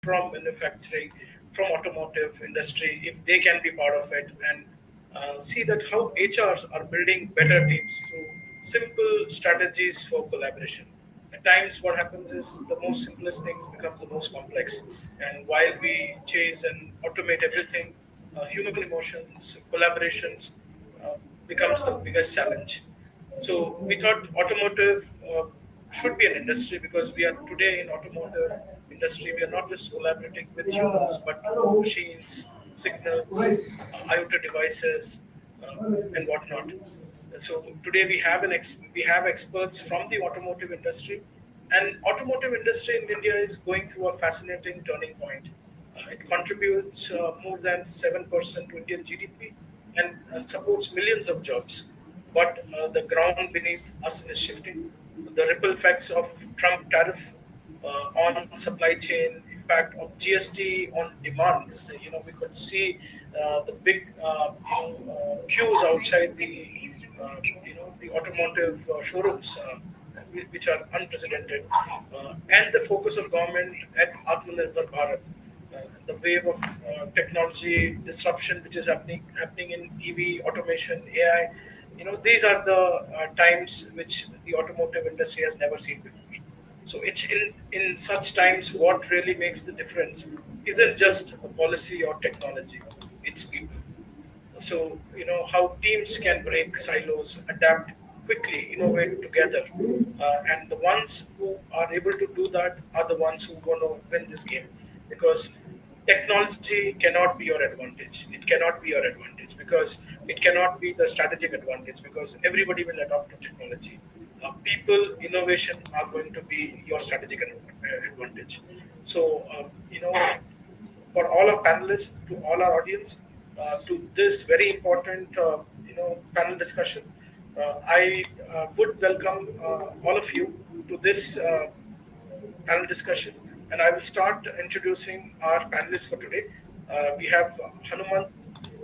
from manufacturing, from automotive industry, if they can be part of it, and see that how HRs are building better teams through simple strategies for collaboration. At times, what happens is the most simplest things becomes the most complex, and while we chase and automate everything, human emotions, collaborations uh, becomes the biggest challenge. So we thought automotive should be an industry because we are today in automotive industry. We are not just collaborating with humans, but machines, signals, IoT devices, and whatnot. So today we have experts from the automotive industry, and automotive industry in India is going through a fascinating turning point. It contributes more than 7% to Indian GDP and supports millions of jobs. But the ground beneath us is shifting. The ripple effects of Trump tariff on supply chain, impact of GST on demand. We could see the big queues outside the automotive showrooms, which are unprecedented, and the focus of government at Atmanirbhar Bharat, the wave of technology disruption which is happening in EV automation, AI. These are the times which the automotive industry has never seen before. So it's in such times what really makes the difference isn't just a policy or technology; it's people. So how teams can break silos, adapt quickly, innovate together, and the ones who are able to do that are the ones who going to win this game, because technology cannot be your advantage. It cannot be your advantage because it cannot be the strategic advantage because everybody will adopt to technology. People innovation are going to be your strategic advantage. So for all our panelists, to all our audience, to this very important panel discussion. I would welcome all of you to this panel discussion, and I will start introducing our panelists for today. We have Hanuman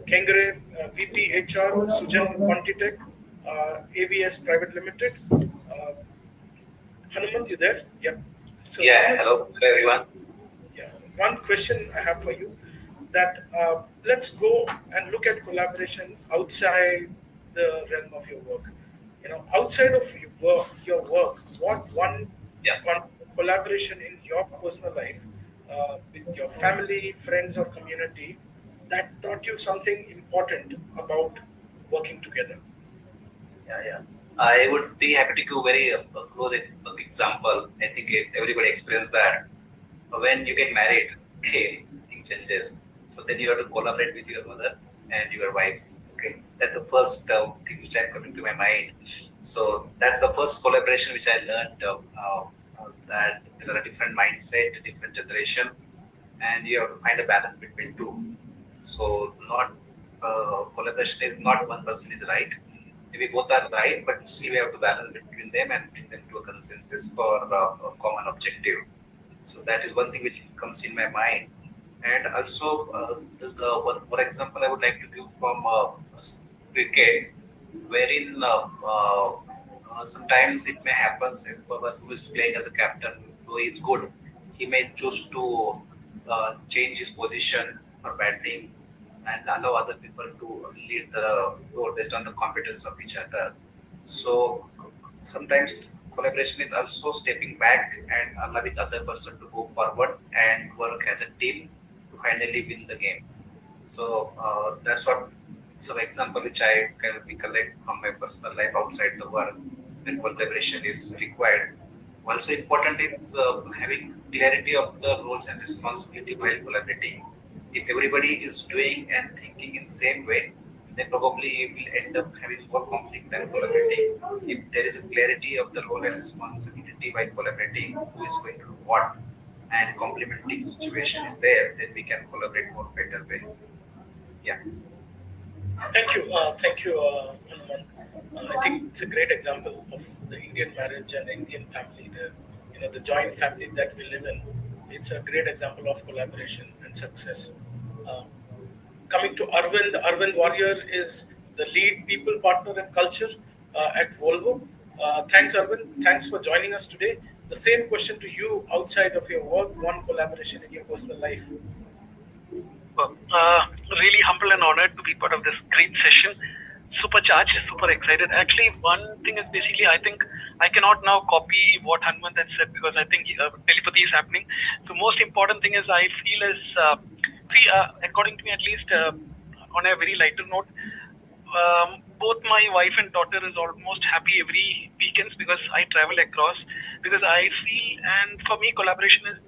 Kengare, VP HR, Sujan Quantitech, AVS Private Limited. Hanuman, you there? Yep. So Yeah, hello, hello everyone. yeah, one question I have for you, that let's go and look at collaboration outside the realm of your work. Outside of your work, what one Yeah, collaboration in your personal life with your family, friends, or community that taught you something important about working together? yeah. I would be happy to give very close example. I think everybody experienced that. When you get married, okay, thing changes. So then you have to collaborate with your mother and your wife. Okay, that's the first thing which I'm coming to my mind. So that's the first collaboration which I learned that there are a different mindset, a different generation, and you have to find a balance between two. So not collaboration is not one person is right. Maybe both are right, but still we have to balance between them and bring them to a consensus for a common objective. So that is one thing which comes in my mind. And also, the one more example I would like to give from cricket, wherein sometimes it may happen if a person who is playing as a captain, who is good, he may choose to change his position for batting and allow other people to lead the role based on the competence of each other. So sometimes collaboration is also stepping back and allowing other person to go forward and work as a team to finally win the game. So that's what some example which I can recollect from my personal life outside the work when collaboration is required. Also important is having clarity of the roles and responsibility while collaborating. If everybody is doing and thinking in same way, then probably it will end up having more conflict than collaborating. If there is a clarity of the role and responsibility while collaborating, who is going to do what, and complementing situation is there, then we can collaborate more better way. Yeah. Thank you, Hanuman. I think it's a great example of the Indian marriage and Indian family, the joint family that we live in. It's a great example of collaboration and success. Uh, Coming to Arvind Warrior is the lead people partner and culture at Volvo. Thanks, Arvind. Thanks for joining us today. The same question to you outside of your work, one collaboration in your personal life. Well, really humble and honored to be part of this great session. Super charged, super excited. Actually, one thing is basically, I think I cannot now copy what Hanuman had said because I think telepathy is happening. So, most important thing is I feel is, according to me at least, on a very lighter note, both my wife and daughter is almost happy every weekends because I travel across because I feel, and for me collaboration is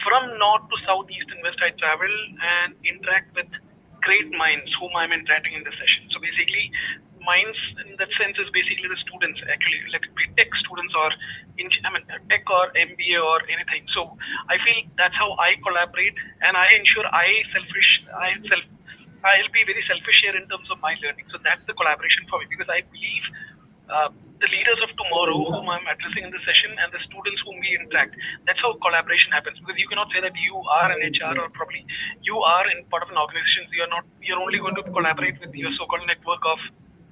from north to south, east and west. I travel and interact with great minds whom I'm interacting in this session. So basically, minds in that sense is basically the students. Actually, let it be tech students or tech or MBA or anything. So I feel that's how I collaborate, and I ensure I'll be very selfish here in terms of my learning. So that's the collaboration for me because I believe the leaders of tomorrow, whom I'm addressing in this session, and the students whom we interact. That's how collaboration happens. Because you cannot say that you are an HR or probably you are in part of an organization. You are not. You're only going to collaborate with your so-called network of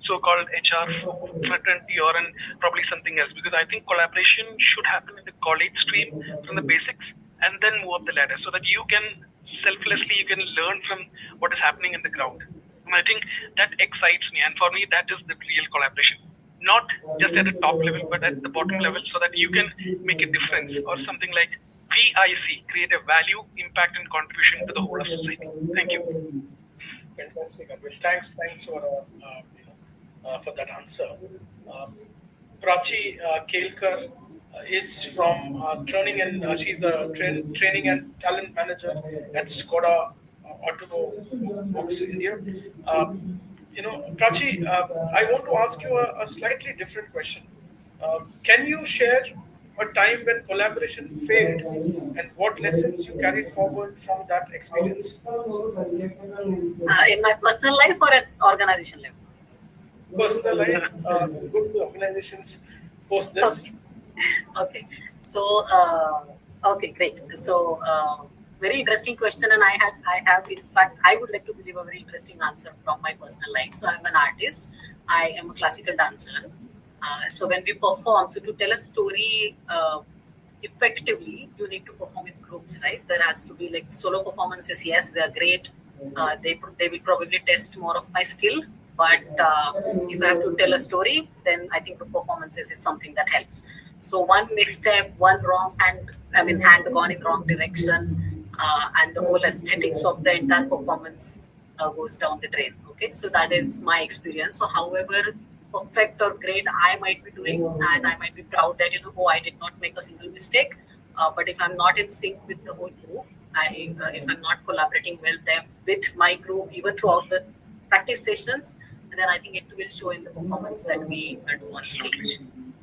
so-called HR fraternity or and probably something else. Because I think collaboration should happen in the college stream from the basics and then move up the ladder so that you can selflessly you can learn from what is happening in the ground. And I think that excites me. And for me, that is the real collaboration. Not just at the top level, but at the bottom level, so that you can make a difference or something like VIC, create a value, impact, and contribution to the whole of society. Thank you. Fantastic, Anvil. Thanks for that answer. Uh, Prachi Kelkar is from training and she's the training and talent manager at Skoda Automotive India. Uh, Prachi, I want to ask you a slightly different question. Can you share a time when collaboration failed and what lessons you carried forward from that experience? In my personal life or at organization level? Personal life, good organizations post this. Okay. Okay. So, okay, great. So, very interesting question, and I have, in fact, I would like to give a very interesting answer from my personal life. So, I'm an artist. I am a classical dancer. So, when we perform, so to tell a story effectively, you need to perform in groups, right? There has to be like solo performances. Yes, they are great. They will probably test more of my skill. But if I have to tell a story, then I think the performances is something that helps. So one misstep, one wrong hand gone in wrong direction, and the whole aesthetics of the entire performance goes down the drain. Okay, so that is my experience. So however perfect or great I might be doing, and I might be proud that oh, I did not make a single mistake. But if I'm not in sync with the whole group, if I'm not collaborating well there with my group, even throughout the practice sessions, and then I think it will show in the performance that we do on stage.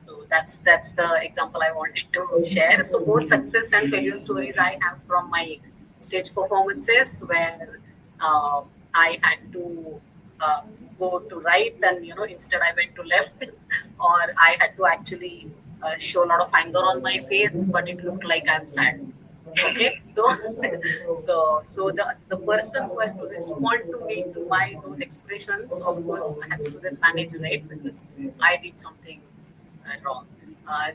So that's the example I wanted to share. So both success and failure stories I have from my stage performances where uh, I had to uh, go to right and instead I went to left, or I had to actually show a lot of anger on my face, but it looked like I'm sad. Okay, so so the person who has to respond to me to my those expressions, of course, has to then manage, right, because I did something wrong.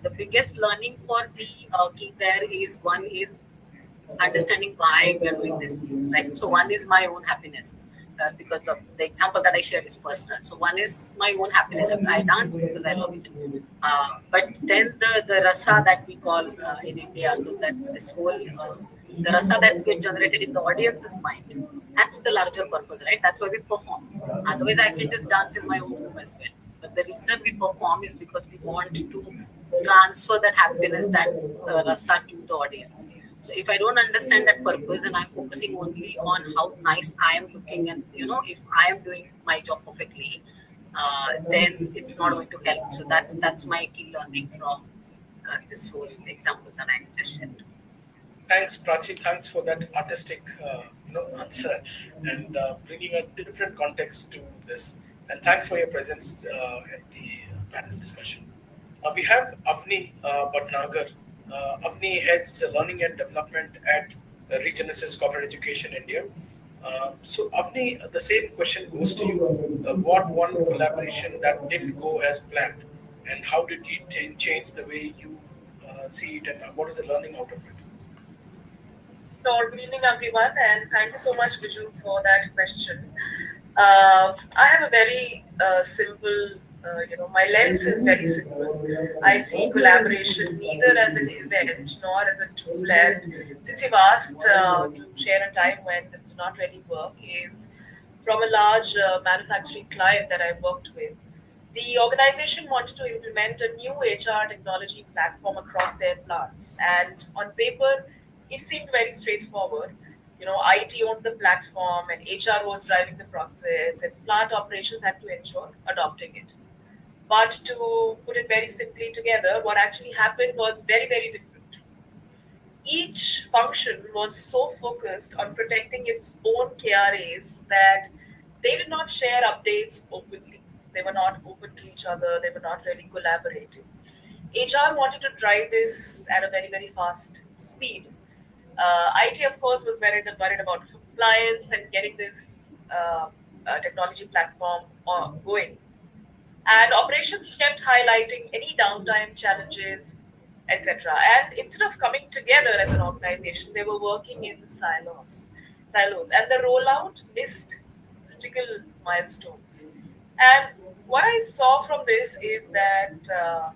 The biggest learning for me key there is one is understanding why we are doing this, right? So one is my own happiness. Because the example that I shared is personal. So one is my own happiness. I dance because I love it. But then the rasa that we call in India, so that this whole the rasa that's get generated in the audience's mind, that's the larger purpose, right? That's why we perform. Otherwise, I can just dance in my own room as well. But the reason we perform is because we want to transfer that happiness, that rasa to the audience. So if I don't understand that purpose and I'm focusing only on how nice I am looking and if I am doing my job perfectly, then it's not going to help. So that's my key learning from this whole example that I just shared. Thanks, Prachi. Thanks for that artistic, answer and bringing a different context to this. And thanks for your presence at the panel discussion. We have Avni Bhatnagar. Avni heads learning and development at Regenesis Corporate Education India. So, Avni, the same question goes to you. What one collaboration that didn't go as planned, and how did it change the way you see it, and what is the learning out of it? So, good evening, everyone, and thank you so much, Viju, for that question. I have a very simple, my lens is very simple. I see collaboration neither as an event nor as a tool. And since you've asked to share a time when this did not really work, is from a large manufacturing client that I worked with. The organization wanted to implement a new HR technology platform across their plants, and on paper, it seemed very straightforward. IT owned the platform, and HR was driving the process, and plant operations had to ensure adopting it. But to put it very simply together, what actually happened was very, very different. Each function was so focused on protecting its own KRAs that they did not share updates openly. They were not open to each other, they were not really collaborating. HR wanted to drive this at a very, very fast speed. IT, of course, was worried about compliance and getting this technology platform going. And operations kept highlighting any downtime challenges, etc. And instead of coming together as an organization, they were working in silos, and the rollout missed critical milestones. And what I saw from this is that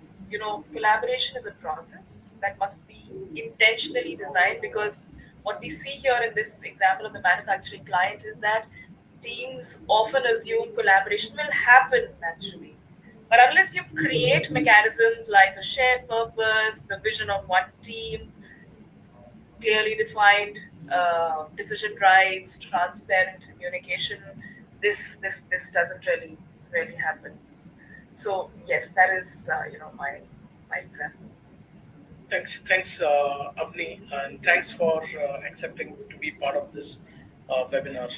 collaboration is a process that must be intentionally designed, because what we see here in this example of the manufacturing client is that teams often assume collaboration will happen naturally. But unless you create mechanisms like a shared purpose, the vision of one team, clearly defined decision rights, transparent communication, this doesn't really happen. So yes, that is my example. Thanks, Avni, and thanks for accepting to be part of this webinar.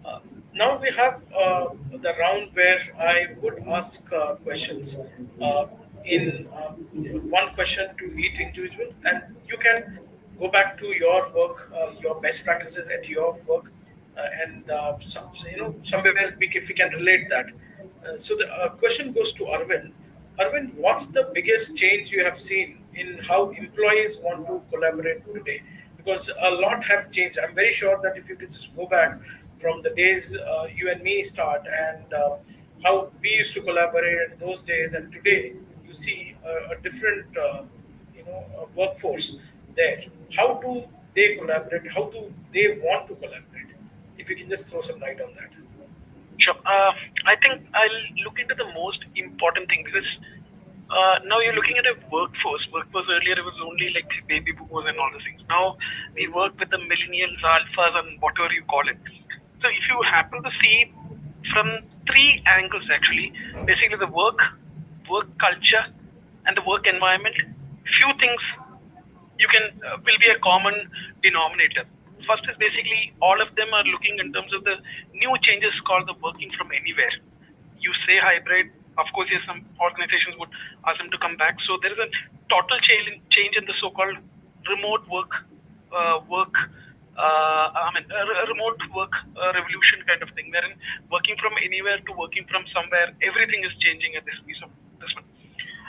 Uh, Now we have the round where I would ask questions uh, in one question to each individual, and you can go back to your work, your best practices at your work, and somewhere if we can relate that. So the question goes to Arvind. Arvind, what's the biggest change you have seen in how employees want to collaborate today? Because a lot have changed. I'm very sure that if you could just go back from the days you and me start, and how we used to collaborate in those days, and today you see a different workforce there. How do they collaborate? How do they want to collaborate? If you can just throw some light on that. Sure. I think I'll look into the most important thing, because now you're looking at a workforce. Workforce earlier it was only like baby boomers and all those things. Now we work with the millennials, alphas, and whatever you call it. So if you happen to see from three angles actually, basically the work culture, and the work environment, few things you can will be a common denominator. First is basically all of them are looking in terms of the new changes called the working from anywhere. You say hybrid, of course, yes, some organizations would ask them to come back. So there is a total change in the so-called remote work, remote work revolution kind of thing. Wherein working from anywhere to working from somewhere, everything is changing at this piece of this one.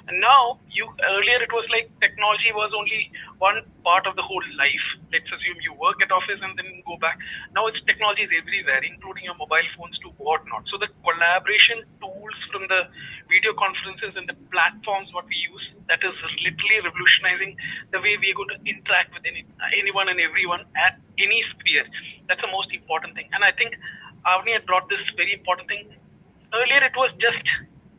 And now, earlier it was like technology was only one part of the whole life. Let's assume you work at office and then go back. Now it's technology is everywhere, including your mobile phones to whatnot. So the collaboration tools from the video conferences and the platforms what we use, that is literally revolutionizing the way we are going to interact with anyone and everyone at any sphere. That's the most important thing. And I think Avni had brought this very important thing. Earlier it was just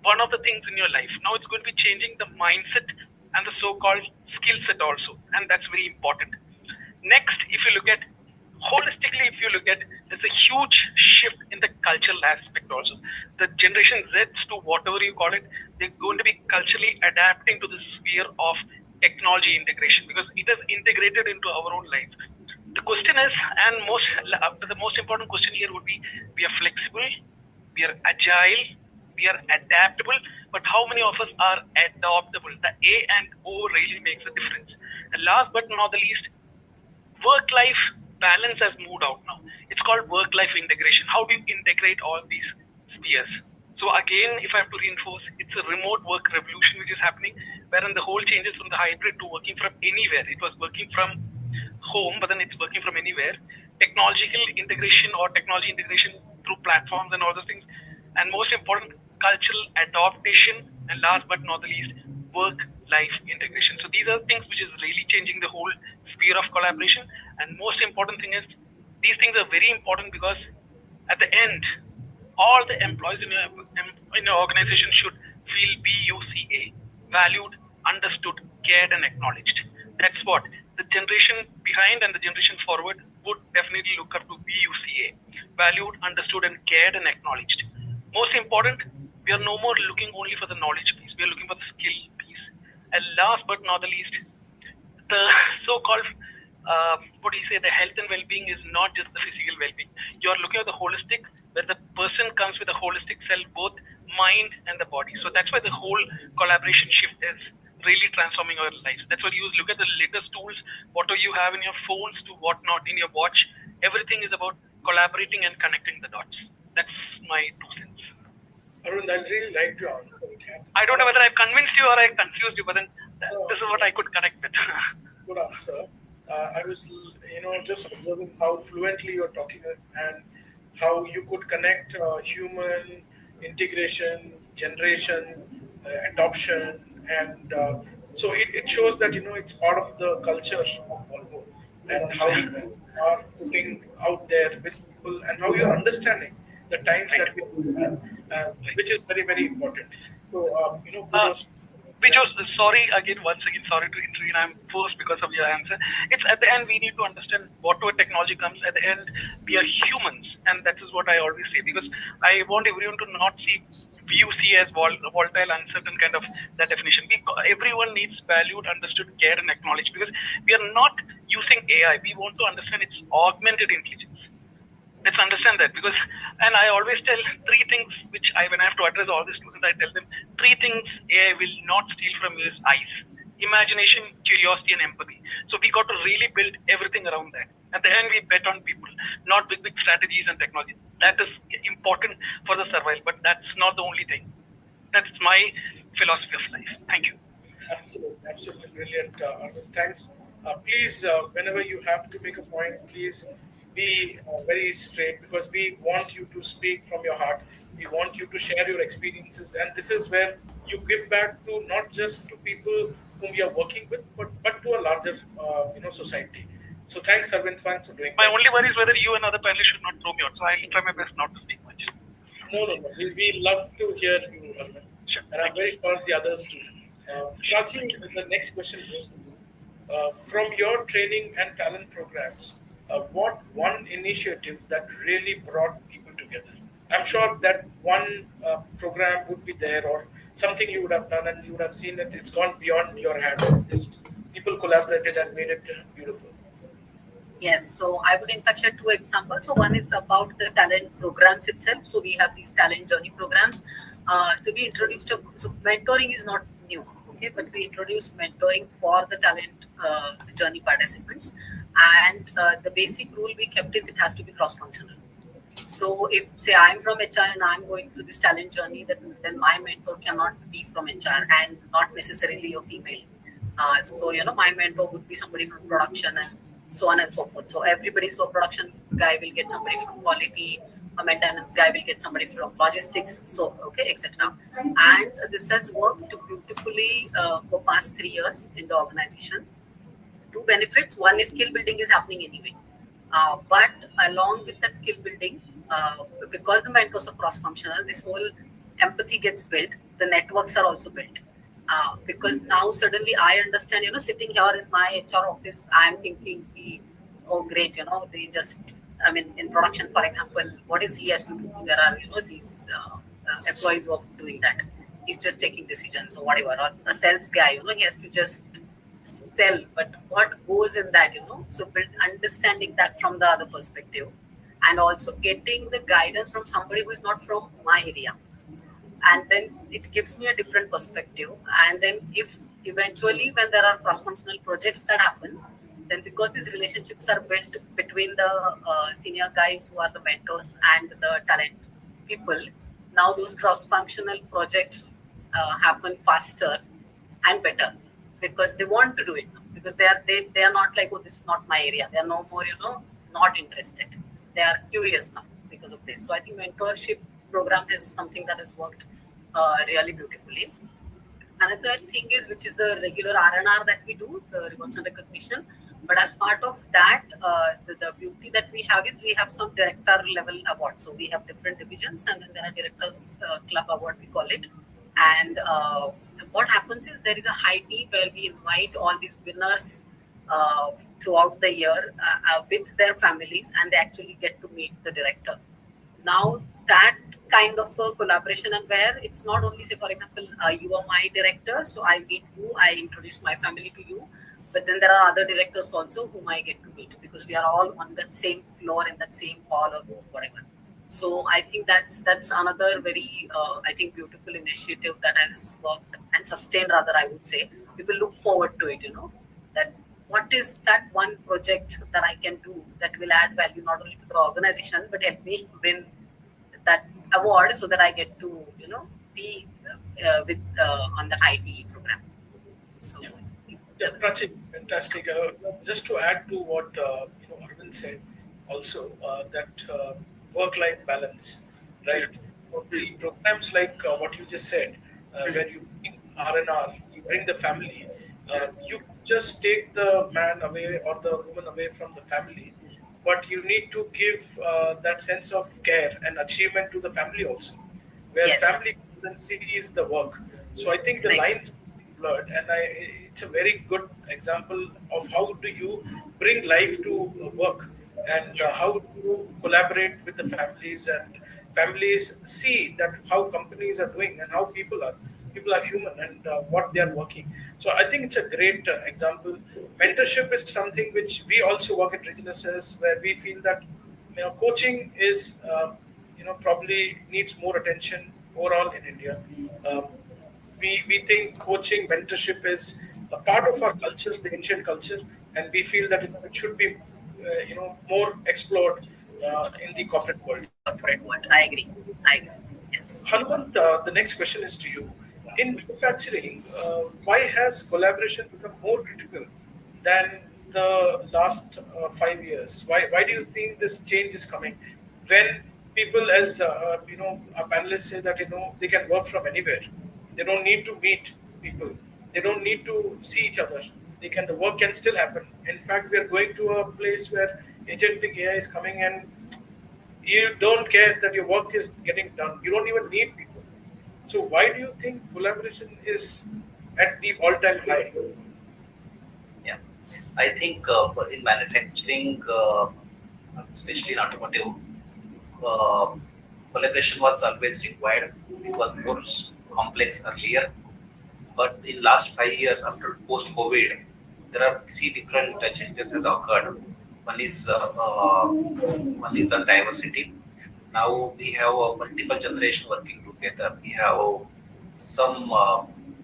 one of the things in your life. Now it's going to be changing the mindset and the so-called skill set also, and that's very important. Next, if you look at holistically, if you look at, there's a huge shift in the cultural aspect also. The generation Z to whatever you call it, they're going to be culturally adapting to the sphere of technology integration, because it is integrated into our own life. The question is, and the most important question here would be, we are flexible, we are agile, we are adaptable, but how many of us are adoptable? The A and O really makes a difference. And last but not the least, work-life balance has moved out now. It's called work-life integration. How do you integrate all these spheres? So again, if I have to reinforce, it's a remote work revolution which is happening. wherein the whole changes from the hybrid to working from anywhere. It was working from home, but then it's working from anywhere. Technological integration or technology integration through platforms and all those things. And most important, cultural adaptation. And last but not the least, work-life integration. So these are things which is really changing the whole sphere of collaboration. And most important thing is, these things are very important because at the end, all the employees in your organization should feel BUCA, valued, understood, cared, and acknowledged. That's what the generation behind and the generation forward would definitely look up to BUCA, valued, understood, and cared, and acknowledged. Most important, we are no more looking only for the knowledge piece, we are looking for the skill piece. And last but not the least, the so-called what do you say, the health and well-being is not just the physical well-being. You are looking at the holistic, where the person comes with a holistic self, both mind and the body. So that's why the whole collaboration shift is really transforming our lives. That's why you look at the latest tools, what do you have in your phones to what not in your watch. Everything is about collaborating and connecting the dots. That's my 2 cents. Arun, I really like your answer. I don't know whether I've convinced you or I confused you, but then this is what I could connect with. Good answer. I was, just observing how fluently you're talking and how you could connect human integration, generation, adoption, and so it shows that it's part of the culture of Volvo and how you are putting out there with people and how you're understanding the times that we have, which is very very important. So kudos. Because sorry again, once again, sorry to intervene. I'm forced because of your answer. It's at the end we need to understand whatever technology comes. At the end, we are humans, and that is what I always say. Because I want everyone to not see VUC as volatile, uncertain kind of that definition. Everyone needs valued, understood, cared, and acknowledged. Because we are not using AI. We want to understand its augmented intelligence. Let's understand that, because, and I always tell 3 things which when I have to address all the students, I tell them 3 things AI will not steal from you is eyes, imagination, curiosity, and empathy. So we got to really build everything around that. At the end, we bet on people, not big strategies and technology. That is important for the survival, but that's not the only thing. That's my philosophy of life. Thank you. Absolutely brilliant, Arvind. Thanks. Please, whenever you have to make a point, please be very straight because we want you to speak from your heart. We want you to share your experiences, and this is where you give back to not just to people whom you are working with, but to a larger, society. So thanks, Arvind. Thanks for doing My that. only worry is whether you and other panelists should not throw me out. So I'll try my best not to speak much. No. We love to hear you, Arvind. Sure. And I'm very sure the others too. Prachi, the next question goes to you. From your training and talent programs, what one initiative that really brought people together? I'm sure that one program would be there or something you would have done and you would have seen that it's gone beyond your hand. Just people collaborated and made it beautiful. Yes, so I would in fact share 2 examples. So one is about the talent programs itself. So we have these talent journey programs. So we introduced so mentoring is not new, okay, but we introduced mentoring for the talent journey participants. And the basic rule we kept is it has to be cross-functional. So if say I'm from HR and I'm going through this talent journey, then my mentor cannot be from HR and not necessarily a female. So my mentor would be somebody from production and so on and so forth. So everybody, so a production guy will get somebody from quality, a maintenance guy will get somebody from logistics, so okay, etc. And this has worked beautifully for past 3 years in the organization. 2 benefits. One is skill building is happening anyway. But along with that skill building, because the mentors are cross-functional, this whole empathy gets built. The networks are also built. Because now suddenly I understand, sitting here in my HR office, I'm thinking, oh great, they just, I mean, in production, for example, what is he has to do? There are, these employees who are doing that. He's just taking decisions or whatever. Or a sales guy, he has to just sell, but what goes in that, so build understanding that from the other perspective and also getting the guidance from somebody who is not from my area, and then it gives me a different perspective. And then if eventually when there are cross-functional projects that happen, then because these relationships are built between the senior guys who are the mentors and the talent people, now those cross-functional projects happen faster and better, because they want to do it now, because they are not like, oh, this is not my area. They are no more, not interested. They are curious now because of this. So I think mentorship program is something that has worked really beautifully. Another thing is, which is the regular R&R that we do, the rewards and recognition. But as part of that, the beauty that we have is we have some director level awards. So we have different divisions, and then there are directors club award, we call it. And what happens is there is a high tea where we invite all these winners throughout the year with their families, and they actually get to meet the director. Now that kind of a collaboration, and where it's not only, say for example, you are my director, so I meet you, I introduce my family to you, but then there are other directors also whom I get to meet, because we are all on that same floor in that same hall or whatever. So I think that's another very I think beautiful initiative that has worked and sustained, rather, I would say. People look forward to it, that what is that one project that I can do that will add value not only to the organization but help me win that award, so that I get to be with on the ITE program. So Yeah, Prachi, fantastic. Just to add to what Arvind said, also that work-life balance, right? So the programs like what you just said, where you bring R&R, you bring the family, you just take the man away or the woman away from the family, but you need to give that sense of care and achievement to the family also, where yes, family sees the work. So I think the correct. lines blurred, and it's a very good example of how do you bring life to work, and how Yes, do you collaborate with the families, and families see that how companies are doing and how people are human, and what they are working. So I think it's a great example. Mentorship is something which we also work at Regenus, where we feel that coaching is probably needs more attention overall in India. Um, we think coaching mentorship is a part of our cultures, the Indian culture, and we feel that it should be more explored in the corporate world. corporate world. I agree. I agree. Yes. Hanuman, the next question is to you. In manufacturing, why has collaboration become more critical than the last 5 years? Why do you think this change is coming? When people, as our panelists say that they can work from anywhere, they don't need to meet people, they don't need to see each other. They can The work can still happen. In fact, we are going to a place where agentic AI is coming, and you don't care that your work is getting done. You don't even need people. So why do you think collaboration is at the all-time high? Yeah, I think in manufacturing, especially in automotive, uh, collaboration was always required. It was more complex earlier, but in last 5 years after post-COVID, there are three different changes has occurred. One is uh, uh, one is the diversity. Now we have a multiple generation working together. We have some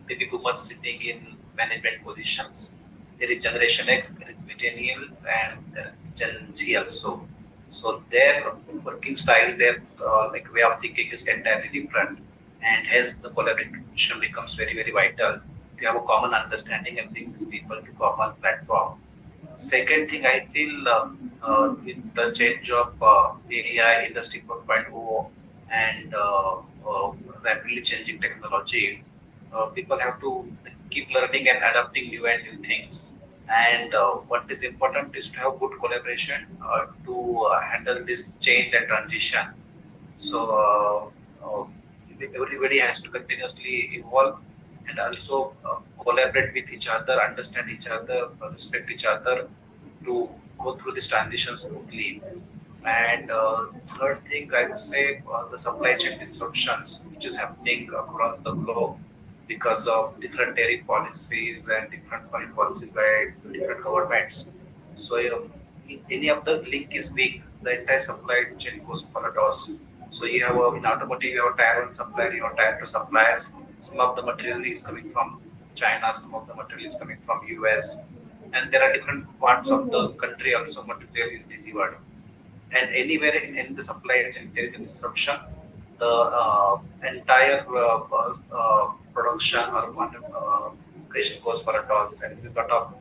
baby boomers sitting in management positions. There is Generation X, there is Millennial, and there is Gen Z also. So their working style, their like way of thinking is entirely different, and hence the collaboration becomes very very vital to have a common understanding and bring these people to common platform. Second thing, I feel with the change of AI, Industry 4.0, and rapidly changing technology, people have to keep learning and adapting new and new things. And what is important is to have good collaboration to handle this change and transition. So everybody has to continuously evolve and also collaborate with each other, understand each other, respect each other to go through this transition smoothly. And third thing, I would say the supply chain disruptions, which is happening across the globe because of different tariff policies and different foreign policies by different governments. So if any of the link is weak, the entire supply chain goes for a toss. So you have in automotive, you have tier one supplier, you have tier two suppliers. Some of the material is coming from China, some of the material is coming from US, and there are different parts of the country also material is delivered. And anywhere in the supply chain there is a disruption, the entire production or creation goes for a toss, and there's a lot of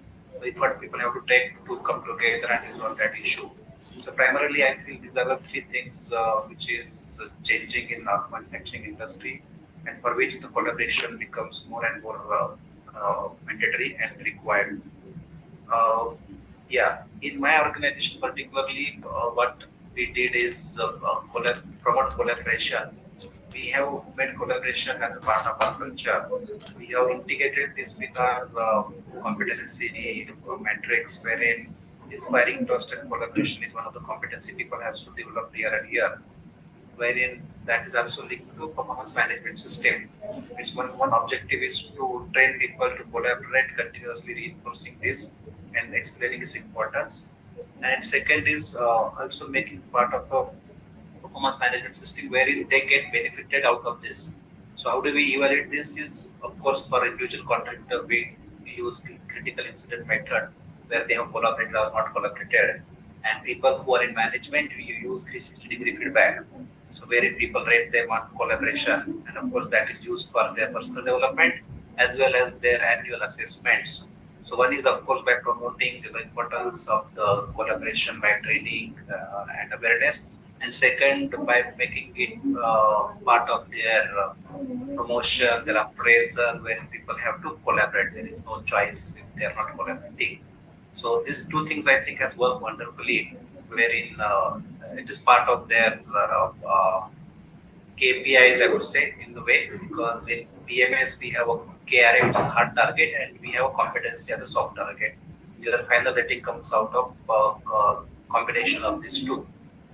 effort people have to take to come together and resolve that issue. So primarily, I feel these are the three things which is changing in our manufacturing industry, and for which the collaboration becomes more and more mandatory and required. Uh, yeah, in my organization particularly, what we did is promote collaboration. We have made collaboration as a part of our culture. We have integrated this with our competency matrix, wherein inspiring trust and collaboration is one of the competency people has to develop year and year, wherein that is also linked to performance management system. Its one objective is to train people to collaborate, continuously reinforcing this and explaining its importance. And second is also making part of a performance management system wherein they get benefited out of this. So how do we evaluate this? Is of course for individual contractor we use critical incident method where they have collaborated or not collaborated, and people who are in management we use 360-degree feedback. So wherein people rate them on collaboration, and of course that is used for their personal development as well as their annual assessments. So one is of course by promoting the importance of the collaboration by training and awareness, and second by making it part of their promotion, their appraisal, where people have to collaborate. There is no choice if they are not collaborating. So these two things I think has worked wonderfully, wherein it is part of their KPIs, I would say, in the way, because in PMS we have a KRA, which is hard target, and we have a competency as a soft target. Your final rating comes out of combination of these two.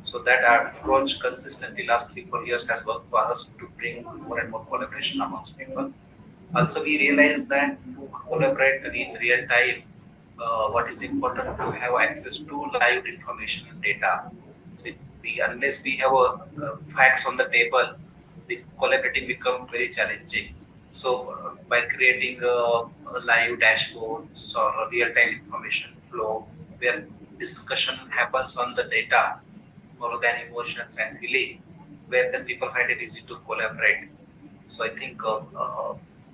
So that our approach consistently last 3-4 years has worked for us to bring more and more collaboration amongst people. Also, we realized that to collaborate in real time, what is important to have access to live information and data. So, unless we have facts on the table, the collaborating become very challenging. So, by creating live dashboards or a real-time information flow where discussion happens on the data more than emotions and feeling, where then people find it easy to collaborate. So I think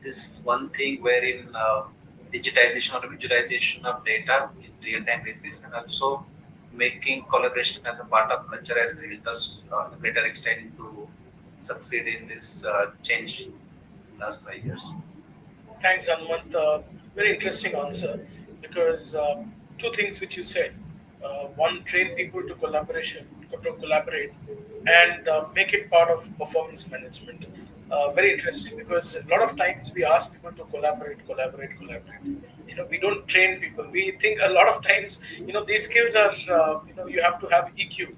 this one thing wherein digitization or visualization of data in real-time basis, and also making collaboration as a part of culture has helped us to a greater extent to succeed in this change last 5 years. Thanks, Anumant. Very interesting answer because two things which you said. One, train people to collaborate, and make it part of performance management. Very interesting because a lot of times we ask people to collaborate. We don't train people. We think a lot of times, these skills are, you have to have EQ.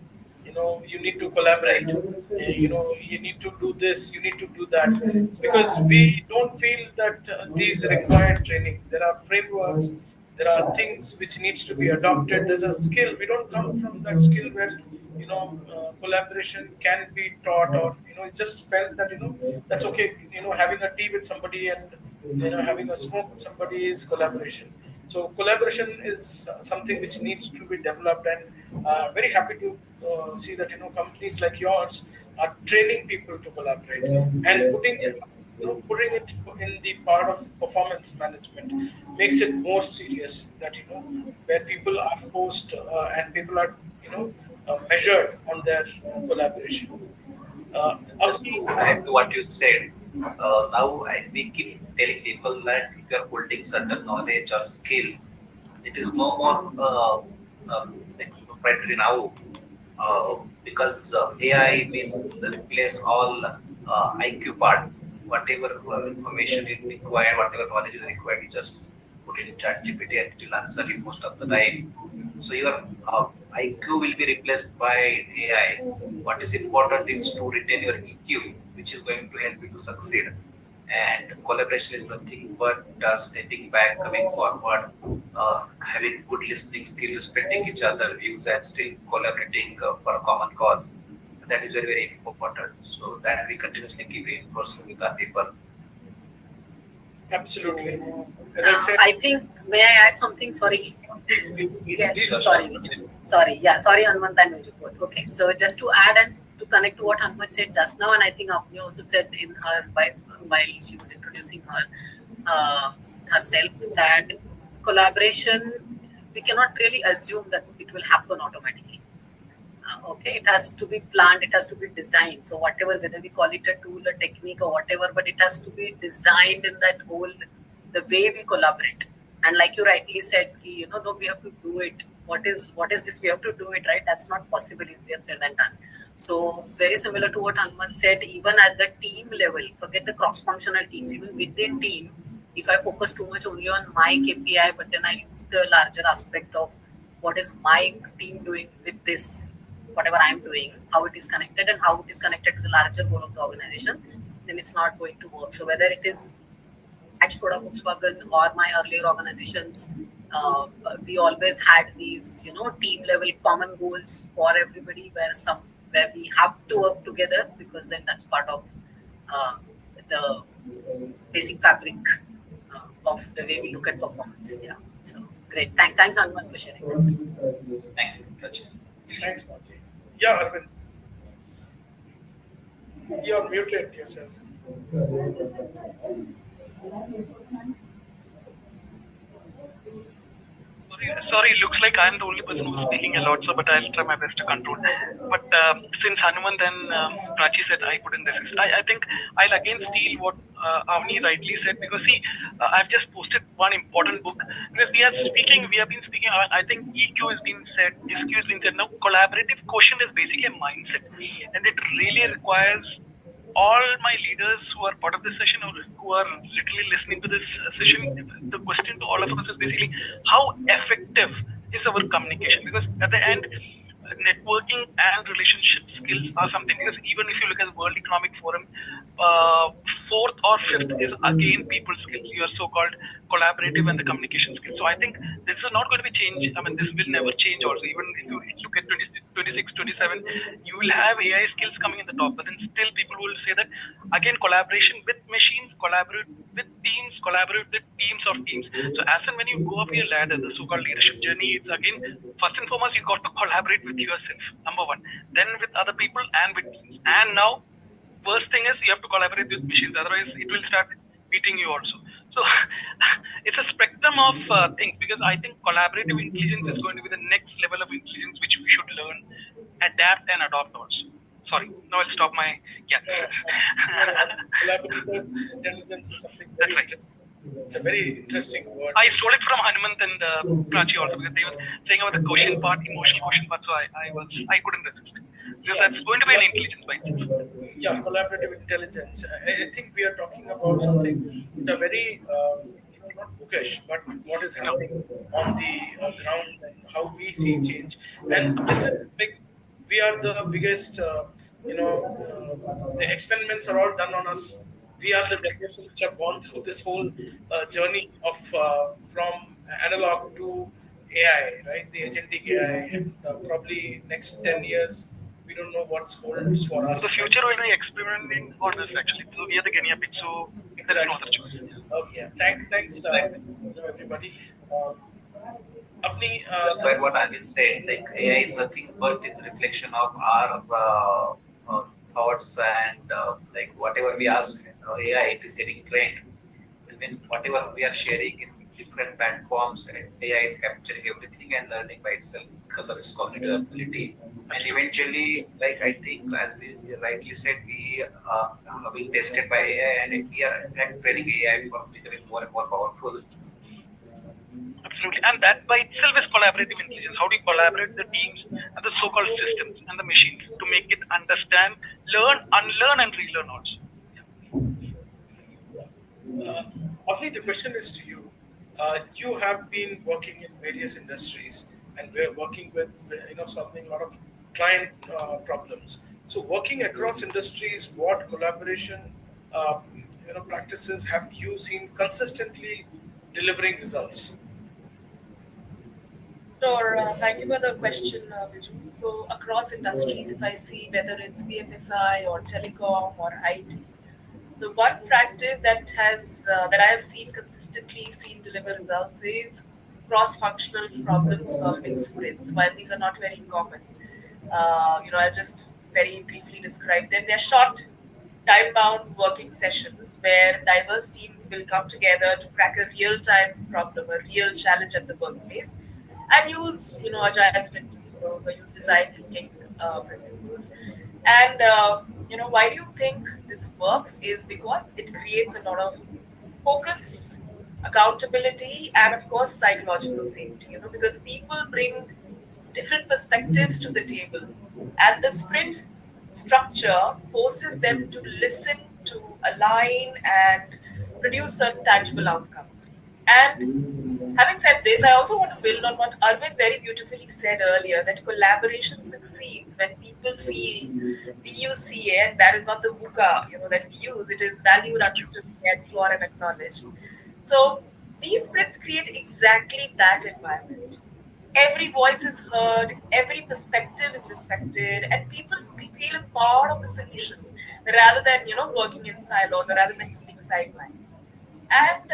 You need to collaborate. You need to do this, you need to do that, because we don't feel that these require training. There are frameworks, there are things which needs to be adopted. There's a skill. We don't come from that skill where collaboration can be taught, or it just felt that that's okay. Having a tea with somebody and having a smoke with somebody is collaboration. So collaboration is something which needs to be developed, and very happy to see that companies like yours are training people to collaborate and putting it in the part of performance management makes it more serious. That where people are forced and people are measured on their collaboration. Just Also, to add to what you said, we keep telling people that if you are holding certain knowledge or skill, it is no more like proprietary now, because AI will replace all IQ part. Whatever information is required, whatever knowledge is required, you just put it in ChatGPT and it will answer you most of the time. So your IQ will be replaced by AI. What is important is to retain your EQ, which is going to help you to succeed. And collaboration is nothing but stepping back, coming forward, having good listening skill, respecting each other views, and still collaborating for a common cause. That is very, very important. So that we continuously keep reinforcing with our people. absolutely. As I said, I think, may I add something? Sorry. please, Yes, please, sorry. Sorry. Yeah, sorry, Hanuman and Viju both. Okay, so just to add and to connect to what Hanuman said just now, and I think Apni also said in her while she was introducing her herself that collaboration, we cannot really assume that it will happen automatically. Okay, it has to be planned, it has to be designed. So whatever, whether we call it a tool, a technique, or whatever, but it has to be designed in that whole, the way we collaborate. And like you rightly said, no, we have to do it. What is this? We have to do it, right? That's not possible, easier said than done. So very similar to what Hanuman said, even at the team level, forget the cross-functional teams, even within team, if I focus too much only on my KPI, but then I lose the larger aspect of what is my team doing with this, whatever I'm doing, how it is connected and how it is connected to the larger goal of the organization, then it's not going to work. So whether it is at Skoda Volkswagen or my earlier organizations, we always had these, team level common goals for everybody where we have to work together, because then that's part of uh, the basic fabric of the way we look at performance. Yeah. So great. Thanks, Hanuman, for sharing. Thanks, Rachit. Thanks, Marty. Yeah, Arvind. You're muted yourself. Sorry, looks like I'm the only person who's speaking a lot, so but I'll try my best to control. But since Hanuman and Prachi said I couldn't resist, I think I'll again steal what Avni rightly said, because see, I've just posted one important book, because we have been speaking, I think EQ has been said, SQ has been said. Now collaborative quotient is basically a mindset, and it really requires all my leaders who are part of this session or who are literally listening to this session. The question to all of us is basically, how effective is our communication? Because at the end, networking and relationship skills are something, because even if you look at the World Economic Forum, fourth or fifth is again people skills, your so-called collaborative and the communication skills. So I think this is not going to be changed. I mean, this will never change also. Even if you look at 26, 27, you will have AI skills coming in the top, but then still people will say that, again, collaboration with machines, collaborate with teams, collaborate with teams of teams. So as and when you go up your ladder, the so-called leadership journey, it's again, first and foremost, you got to collaborate with yourself, number one, then with other people and with teams. And now, first thing is you have to collaborate with machines, otherwise it will start beating you also. So it's a spectrum of things, because I think collaborative intelligence is going to be the next level of intelligence which we should learn, adapt and adopt also. Sorry, now I'll stop my, Collaborative intelligence is something very interesting. It's a very interesting word. I stole it from Hanumant and Prachi also, because they were saying about the quotient part, emotional quotient part, so I couldn't resist. Because that's going to be an intelligence by itself. Yeah, collaborative intelligence. I think we are talking about something. It's a very, not bookish, but what is happening on the ground and how we see change. And this is big. We are the biggest. The experiments are all done on us. We are the generation which have gone through this whole journey of from analog to AI, right? The agentic AI, and probably next 10 years, we don't know what's holds for us. The future will be experimenting on this actually. So we are the guinea pig, so there is no other choice. Okay, thanks, everybody. Avni, Just to add what Anil said, like AI is nothing but it's a reflection of our thoughts and like whatever we ask AI, it is getting trained. And when whatever we are sharing in different platforms, AI is capturing everything and learning by itself because of its cognitive ability. And eventually, like I think, as we rightly said, we are being tested by AI, and we are in fact training AI for becoming more and more powerful. Absolutely, and that by itself is collaborative intelligence. How do you collaborate the teams and the so-called systems and the machines to make it understand, learn, unlearn, and relearn also. Avni, the question is to you. You have been working in various industries, and we're working with solving a lot of client problems. So, working across industries, what collaboration practices have you seen consistently delivering results? Sure. Thank you for the question, Viju. So across industries, if I see whether it's BFSI or telecom or IT, the one practice that I have seen consistently seen deliver results is cross-functional problem-solving sprints. While these are not very common, I'll just very briefly describe them. They're short, time-bound working sessions where diverse teams will come together to crack a real-time problem, a real challenge at the workplace, and use agile sprint principles or use design thinking principles. And why do you think this works? Is because it creates a lot of focus, accountability, and of course psychological safety. Because people bring different perspectives to the table, and the sprint structure forces them to listen, to align, and produce certain tangible outcomes. And having said this, I also want to build on what Arvind very beautifully said earlier, that collaboration succeeds when people feel VUCA, and that is not the VUCA, that we use. It is valued, understood, cared for, and acknowledged. So these sprints create exactly that environment. Every voice is heard, every perspective is respected, and people feel a part of the solution rather than working in silos or rather than feeling sidelined. And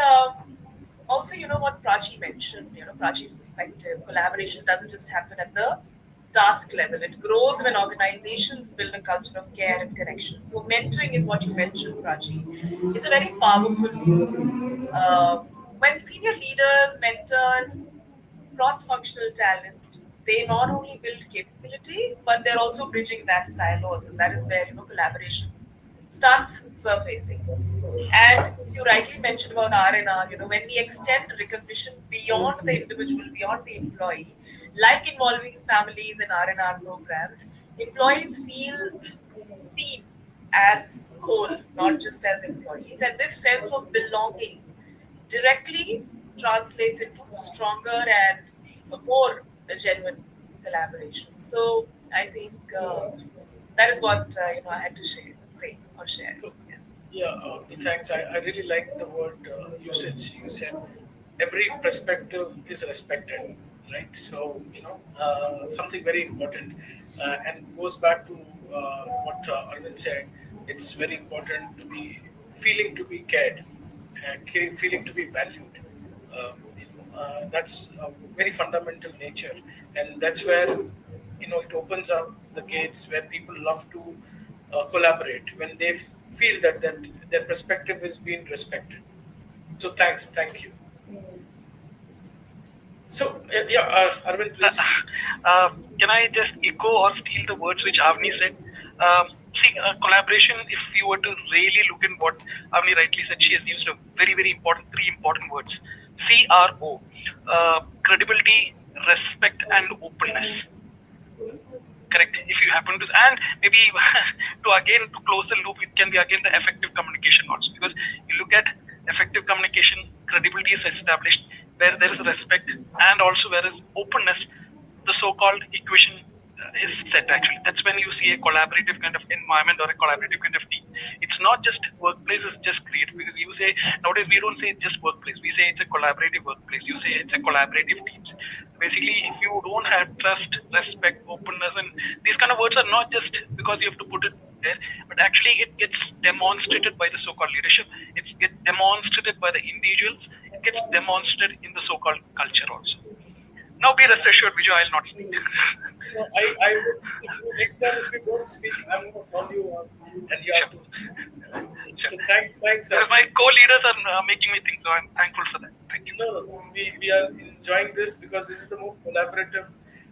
also, what Prachi mentioned, Prachi's perspective, collaboration doesn't just happen at the task level. It grows when organizations build a culture of care and connection. So mentoring is what you mentioned, Prachi. It's a very powerful. When senior leaders mentor cross-functional talent, they not only build capability, but they're also bridging that silos, and that is where collaboration starts surfacing. And since you rightly mentioned about R&R, when we extend recognition beyond the individual, beyond the employee, like involving families in R&R programs, employees feel seen as whole, not just as employees. And this sense of belonging directly translates into stronger and a more genuine collaboration. So I think that is what I had to say or share. So, Yeah. yeah, thanks. I really like the word usage. You said every perspective is respected, right? So, something very important and goes back to what Arvind said. It's very important to be feeling to be cared and feeling to be valued. That's a very fundamental nature, and that's where it opens up the gates where people love to collaborate when they feel that their perspective is being respected. So thank you. So yeah, Arvind, please. Can I just echo or steal the words which Avni said? See, collaboration, if you were to really look in what Avni rightly said, she has used a very, very important, three important words. CRO, credibility, respect, and openness. Correct. If you happen to, and maybe to close the loop, it can be again the effective communication also, because you look at effective communication, credibility is established where there is respect, and also where is openness, the so-called equation is set. Actually, that's when you see a collaborative kind of environment or a collaborative kind of team. It's not just workplace is just created, because you say nowadays we don't say just workplace, we say it's a collaborative workplace, you say it's a collaborative teams. Basically, if you don't have trust, respect, openness, and these kind of words are not just because you have to put it there, but actually it gets demonstrated by the so-called leadership, it gets demonstrated by the individuals, it gets demonstrated in the so-called culture also. Now be rest assured, Vijay, I'll not speak. No, I would, if you next time if you don't speak, I'm going to call you and you have to. So thanks. Because my co-leaders are making me think, so I'm thankful for that. Thank you. No, we are enjoying this because this is the most collaborative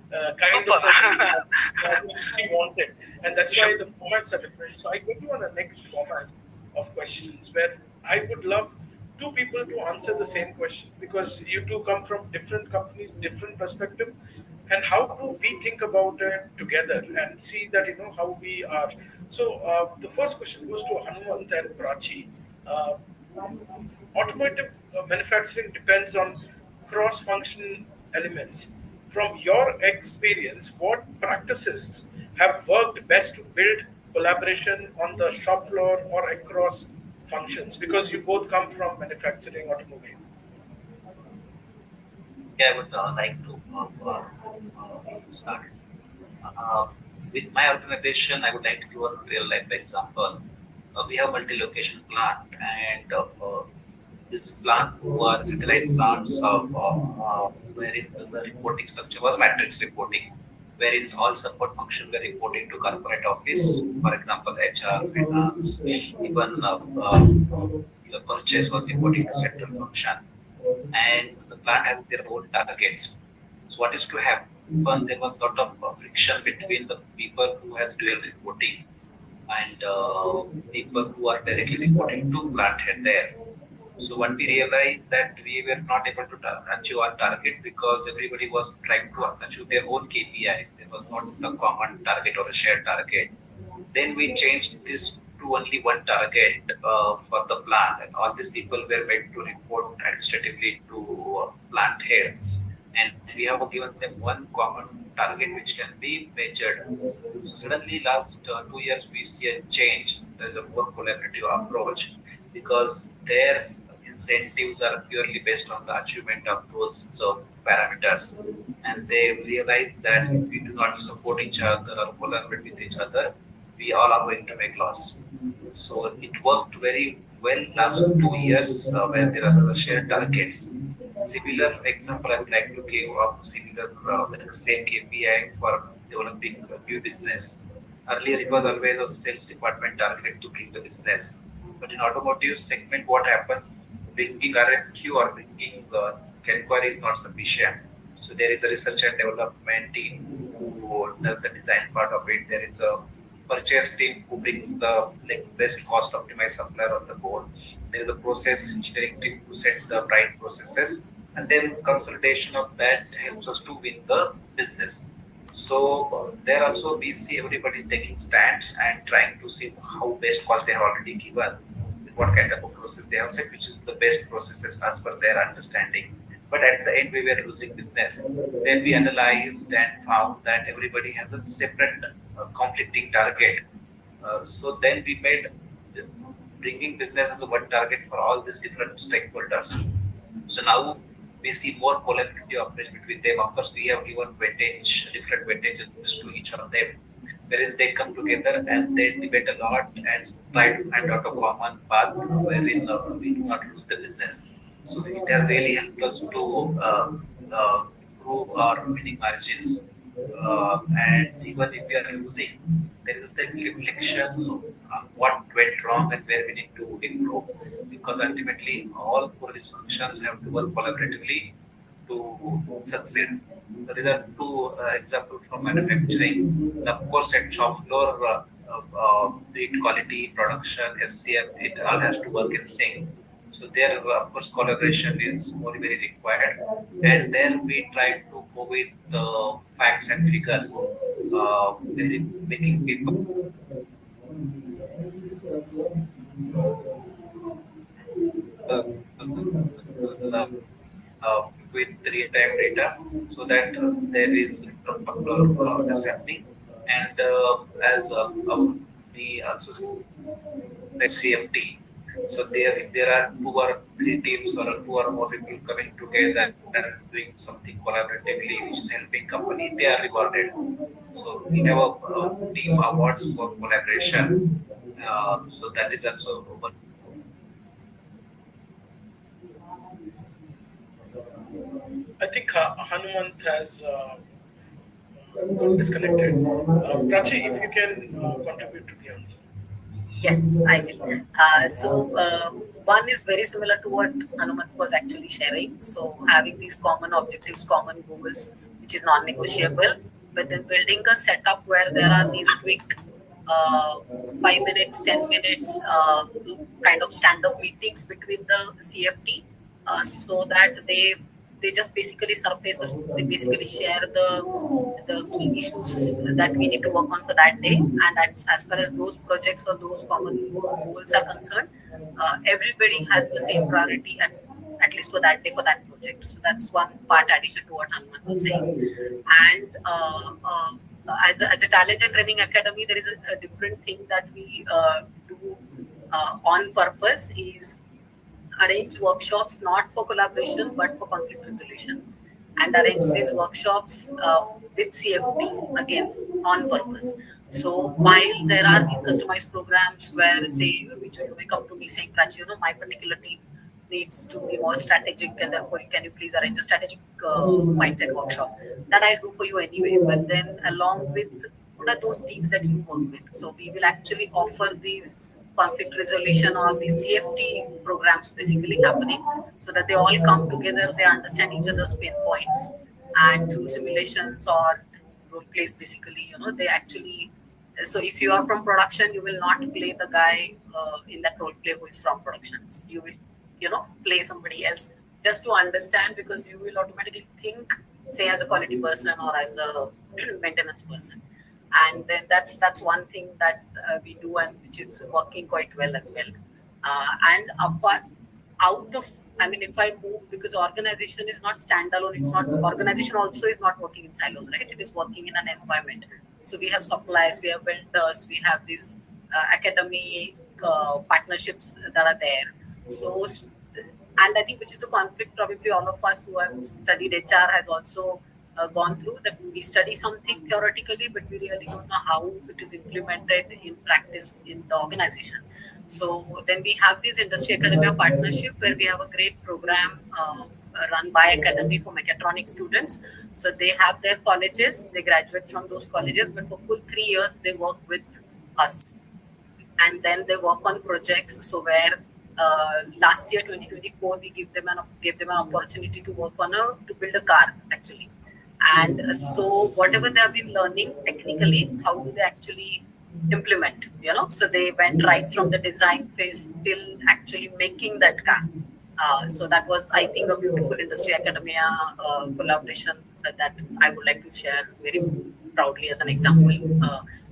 kind Super. of we wanted, and that's why the formats are different. So I go to on the next format of questions where I would love two people to answer the same question, because you two come from different companies, different perspective, and how do we think about it together and see that how we are. So the first question goes to Hanumant and Prachi. Uh, Automotive manufacturing depends on cross-functional elements. From your experience, what practices have worked best to build collaboration on the shop floor or across functions? Because you both come from manufacturing automobile. Yeah, I would like to start. Uh, with my organization, I would like to give a real life example. We have multi-location plant, and this plant were satellite plants of wherein the reporting structure was matrix reporting. wherein all support function were reporting to corporate office, for example, HR, finance, even the purchase was reporting to central function, and the plant has their own targets. So what is to happen? There was a lot of friction between the people who has dual reporting and people who are directly reporting to plant head there. So what we realized that we were not able to achieve our target because everybody was trying to achieve their own KPI. There was not a common target or a shared target. Then we changed this to only one target for the plant, and all these people were made to report administratively to plant head, and we have given them one common target which can be measured. So suddenly, last 2 years, we see a change. There's a more collaborative approach because their incentives are purely based on the achievement of those parameters, and they realize that if we do not support each other or collaborate with each other, we all are going to make loss. So it worked very well last 2 years where there are shared targets. Similar example I would like to give of similar like same KPI for developing a new business. Earlier it was always a sales department target to bring the business. But in automotive segment, what happens? Bringing RFQ or bringing inquiry is not sufficient. So there is a research and development team who does the design part of it. There is a purchase team who brings the like best cost optimized supplier on the board. There is a process engineering team who set the right processes, and then consolidation of that helps us to win the business. So there also we see everybody taking stands and trying to see how best cost they have already given, what kind of a process they have set, which is the best processes as per their understanding. But at the end, we were losing business. Then we analyzed and found that everybody has a separate conflicting target. So then we made bringing business as a one target for all these different stakeholders. So now we see more collaborative approach between them. Of course, we have given weightage, different weightages to each of them, wherein they come together and they debate a lot and try to find out a common path wherein we do not lose the business. So it has really helped us to improve our winning margins. And even if we are losing, there is the reflection what went wrong and where we need to improve. Because ultimately, all four these functions have to work collaboratively to succeed. There are two examples from manufacturing. And of course, at shop floor, be it quality, production, SCM, it all has to work in sync. So there, of course, collaboration is more very required. And then we try to go with facts and figures, making people with real-time data so that there is a particular is happening. And as we also like CMT. So there, if there are two or three teams or two or more people coming together and doing something collaboratively, which is helping company, they are rewarded. So we have a team awards for collaboration. So that is also one. I think Hanumant has got disconnected. Prachi, if you can contribute to the answer. Yes, I will. One is very similar to what Hanuman was actually sharing. So, having these common objectives, common goals, which is non-negotiable, but then building a setup where there are these quick uh, 5 minutes, 10 minutes kind of stand-up meetings between the CFT, so that they just basically surface or they basically share the key issues that we need to work on for that day. And as far as those projects or those common goals are concerned, everybody has the same priority at least for that day for that project. So that's one part addition to what Hanuman was saying. And as a talent and training academy, there is a different thing that we do on purpose is arrange workshops not for collaboration but for conflict resolution, and arrange these workshops with CFT again on purpose. So while there are these customized programs where say which you may come to me saying, Prachi, my particular team needs to be more strategic, and therefore can you please arrange a strategic mindset workshop? That I'll do for you anyway. But then along with what are those teams that you work with? So we will actually offer these conflict resolution or the CFT programs basically happening, so that they all come together, they understand each other's pain points, and through simulations or role plays basically, they actually, so if you are from production, you will not play the guy in that role play who is from production. You will, play somebody else just to understand, because you will automatically think, say, as a quality person or as a maintenance person. And then that's one thing that we do, and which is working quite well as well. And apart out of, I mean, if I move, because organization is not standalone, it's not, organization also is not working in silos, right? It is working in an environment. So we have suppliers, we have vendors, we have these academic partnerships that are there. So, and I think which is the conflict probably all of us who have studied HR has also gone through, that we study something theoretically, but we really don't know how it is implemented in practice in the organization. So then we have this industry academia partnership where we have a great program run by Academy for mechatronics students. So they have their colleges, they graduate from those colleges, but for full 3 years they work with us, and then they work on projects. So where last year 2024 we gave them an opportunity to work on to build a car actually. And so whatever they have been learning technically, how do they actually implement, so they went right from the design phase till actually making that car. So that was, I think, a beautiful industry academia collaboration that I would like to share very proudly as an example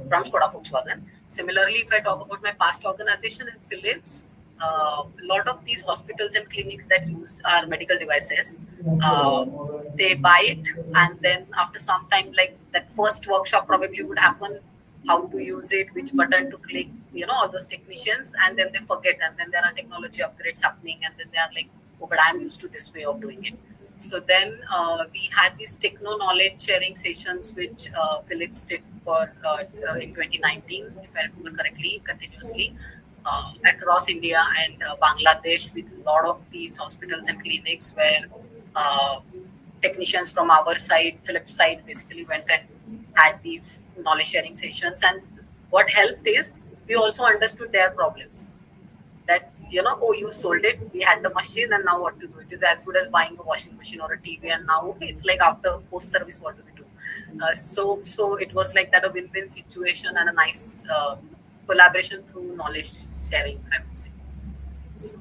from Skoda Volkswagen. Similarly, if I talk about my past organization in Philips, a lot of these hospitals and clinics that use our medical devices, they buy it, and then after some time, like that first workshop probably would happen, how to use it, which button to click, all those technicians, and then they forget, and then there are technology upgrades happening, and then they are like, oh, but I'm used to this way of doing it. So then we had these techno knowledge sharing sessions, which Philips did for in 2019, if I remember correctly, continuously across India and Bangladesh, with a lot of these hospitals and clinics where uh, technicians from our side, Philips side, basically went and had these knowledge sharing sessions. And what helped is we also understood their problems. That, oh, you sold it, we had the machine, and now what to do? It is as good as buying a washing machine or a TV, and now it's like after post service, what do we do? So it was like that, a win-win situation and a nice collaboration through knowledge sharing, I would say. So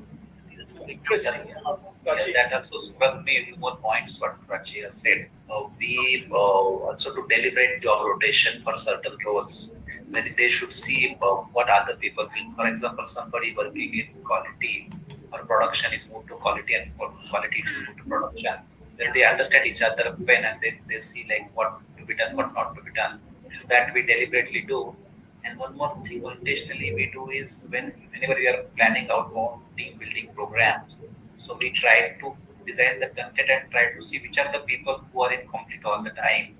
these are the two examples. Interesting. Yeah, Prachi. that also struck me a few more points what Prachi has said. We also to deliberate job rotation for certain roles, when they should see what other people feel. For example, somebody working in quality or production is moved to quality, and quality is moved to production. Then they understand each other pain, and they see like what to be done, what not to be done. That we deliberately do. And one more thing intentionally we do is whenever we are planning outbound team building programs, so we try to design the content and try to see which are the people who are in conflict all the time.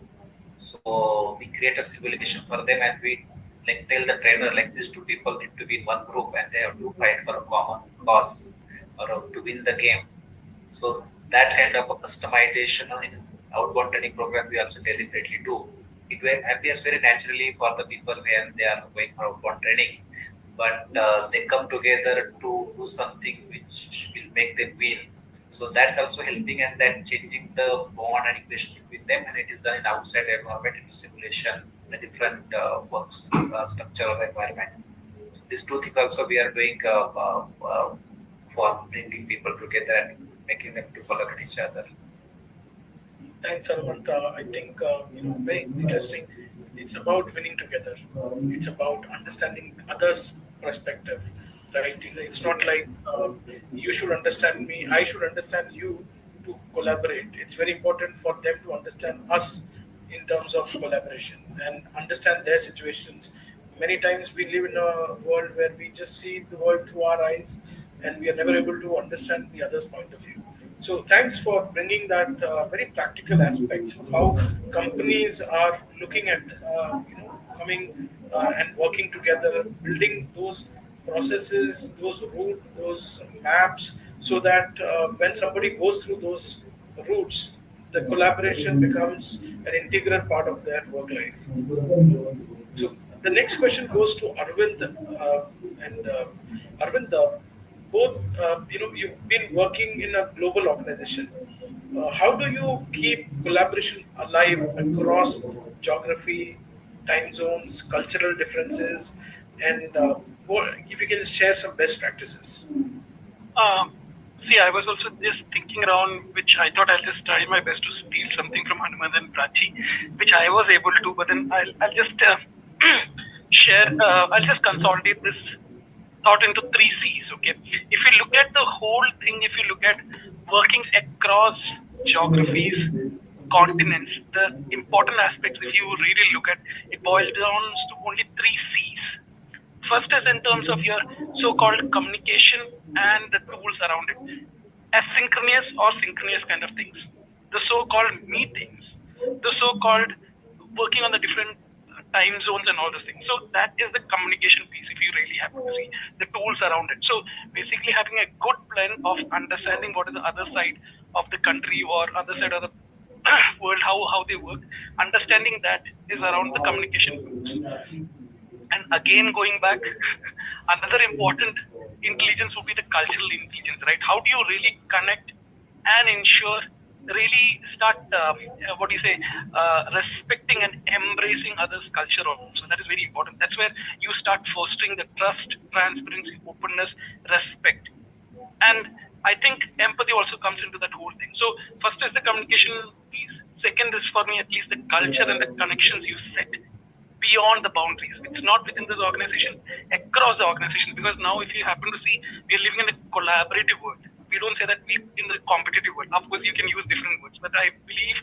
So we create a simulation for them, and we like tell the trainer like these two people need to be in one group and they have to fight for a common cause or to win the game. So that kind of a customization in outbound training program we also deliberately do. It appears very naturally for the people when they are going for outbound training, but they come together to do something which will make them win. So that's also helping and then changing the bond and equation between them, and it is done in outside environment in simulation, in a different works structure or environment. So these two things also we are doing for bringing people together and making them to collaborate each other. Thanks, Anumanta. I think very interesting. It's about winning together. It's about understanding others' perspective, right? It's not like you should understand me, I should understand you to collaborate. It's very important for them to understand us in terms of collaboration and understand their situations. Many times we live in a world where we just see the world through our eyes, and we are never able to understand the other's point of view. So thanks for bringing that very practical aspects of how companies are looking at coming and working together, building those processes, those route, those maps, so that when somebody goes through those routes, the collaboration becomes an integral part of their work life. So the next question goes to Arvind, and Arvind, both you've been working in a global organization. How do you keep collaboration alive across geography, time zones, cultural differences, and if you can share some best practices? See, I was also just thinking around, which I thought I'll just try my best to steal something from Hanuman and Prachi, which I was able to, but then I'll just share, I'll just consolidate this thought into three C's, okay? If you look at the whole thing, if you look at working across geographies, continents, the important aspects, if you really look at, it boils down to only three C's. First is in terms of your so-called communication and the tools around it. Asynchronous or synchronous kind of things. The so-called meetings, the so-called working on the different time zones and all those things. So that is the communication piece, if you really have to see the tools around it. So basically having a good plan of understanding what is the other side of the country or other side of the world, how they work, understanding that is around the communication tools. And again, going back, another important intelligence would be the cultural intelligence, right? How do you really connect and ensure, really start, respecting and embracing others' culture also? That is very important. That's where you start fostering the trust, transparency, openness, respect. And I think empathy also comes into that whole thing. So first is the communication piece. Second is, for me at least, the culture and the connections you set beyond the boundaries. It's not within this organization, across the organization. Because now, if you happen to see, we're living in a collaborative world. We don't say that we in the competitive world. Of course, you can use different words, but I believe,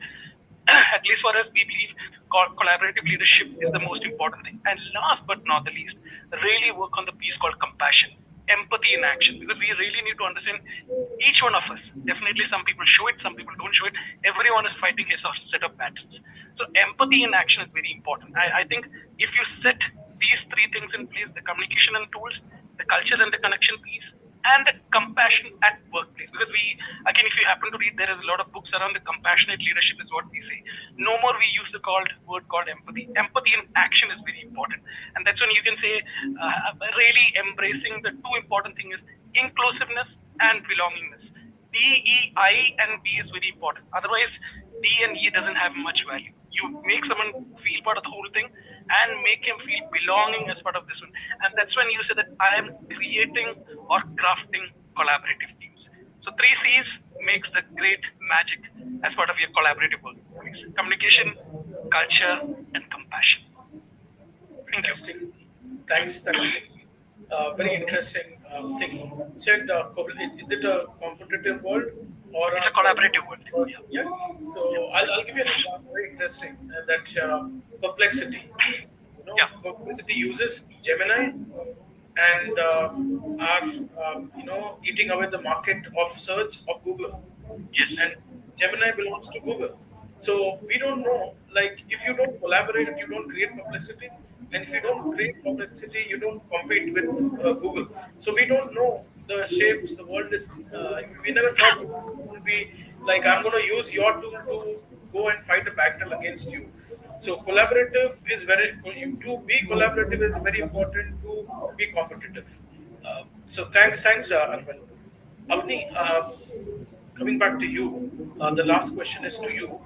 at least for us, we believe collaborative leadership is the most important thing. And last but not the least, really work on the piece called compassion, empathy in action, because we really need to understand each one of us. Definitely, some people show it, some people don't show it. Everyone is fighting his set of battles. So empathy in action is very important. I think if you set these three things in place, the communication and tools, the culture and the connection piece, and the compassion at workplace. Because again, if you happen to read, there is a lot of books around the compassionate leadership is what we say. No more we use the word called empathy. Empathy in action is very important. And that's when you can say, really embracing the two important things is inclusiveness and belongingness. D, E, I, and B is very important. Otherwise, D and E doesn't have much value. You make someone feel part of the whole thing and make him feel belonging as part of this one. And that's when you say that I am creating or crafting collaborative teams. So three C's makes the great magic as part of your collaborative work. Communication, culture, and compassion. Thank you. Fantastic. Thanks. Very interesting thing. Said, is it a competitive world or It's a collaborative world. Yeah. So I'll give you an example. Very interesting. That Perplexity. Yeah. Perplexity uses Gemini and are eating away the market of search of Google. Yes. And Gemini belongs to Google. So we don't know, like, if you don't collaborate, you don't create complexity, and if you don't create complexity, you don't compete with Google. So we don't know the shapes. The world is. We never thought it would be like, I'm going to use your tool to go and fight a battle against you. So collaborative is to be collaborative is very important to be competitive. So thanks, Arvind. Avni, coming back to you, the last question is to you.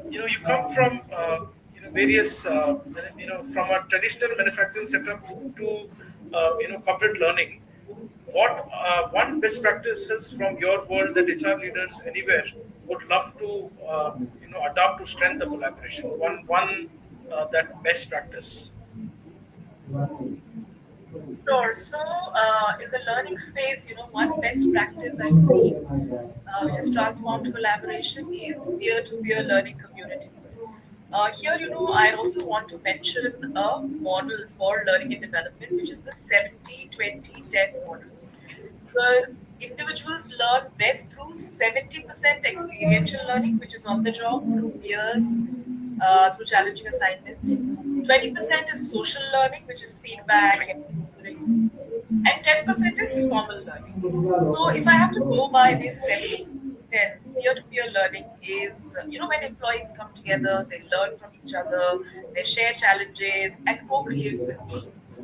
You come from various from a traditional manufacturing setup to corporate learning. What one best practices from your world that HR leaders anywhere would love to adopt to strengthen the collaboration? One that best practice. Sure. So, in the learning space, one best practice I've seen, which has transformed collaboration, is peer-to-peer learning communities. Here, I also want to mention a model for learning and development, which is the 70-20-10 model. Because individuals learn best through 70% experiential learning, which is on the job, through peers, through challenging assignments. 20% is social learning, which is feedback and mentoring. and 10% is formal learning. So if I have to go by this 70-10, peer-to-peer learning is, when employees come together, they learn from each other, they share challenges and co-create solutions.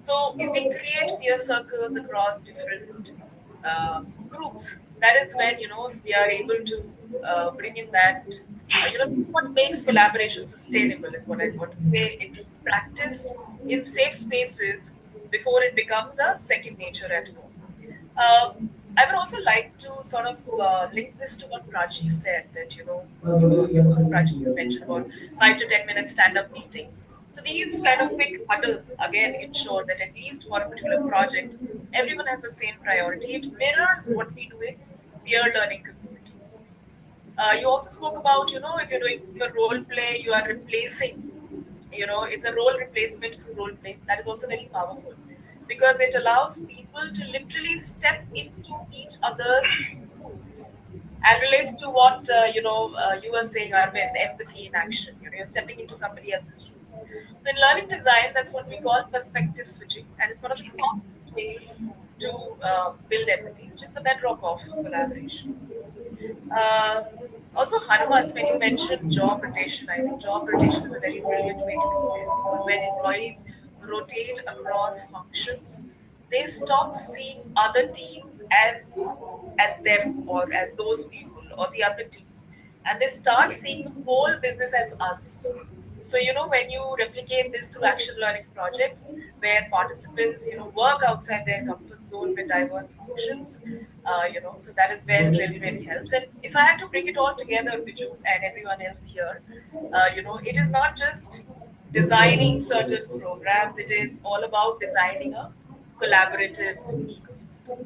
So if we create peer circles across different groups, that is when, we are able to bring in that. This is what makes collaboration sustainable, is what I want to say. It is practiced in safe spaces before it becomes a second nature at home. I would also like to sort of link this to what Prachi said, that Prachi, you mentioned about 5 to 10 minute stand-up meetings. So these kind of quick huddles again ensure that at least for a particular project, everyone has the same priority. It mirrors what we do in peer learning communities. You also spoke about, if you're doing a role play, you are replacing, it's a role replacement through role play. That is also very powerful because it allows people to literally step into each other's shoes and relates to what, you were saying, Arvind, empathy in action. You're stepping into somebody else's shoes. So in learning design, that's what we call perspective switching, and it's one of the fastest ways to build empathy, which is the bedrock of collaboration. Uh, Also, Hanuman, when you mentioned job rotation, I think job rotation is a very brilliant way to do this because when employees rotate across functions, they stop seeing other teams as them or as those people or the other team, and they start seeing the whole business as us. So, when you replicate this through action learning projects where participants, work outside their comfort zone with diverse functions, so that is where it really, really helps. And if I had to bring it all together, Viju and everyone else here, it is not just designing certain programs, it is all about designing a collaborative ecosystem.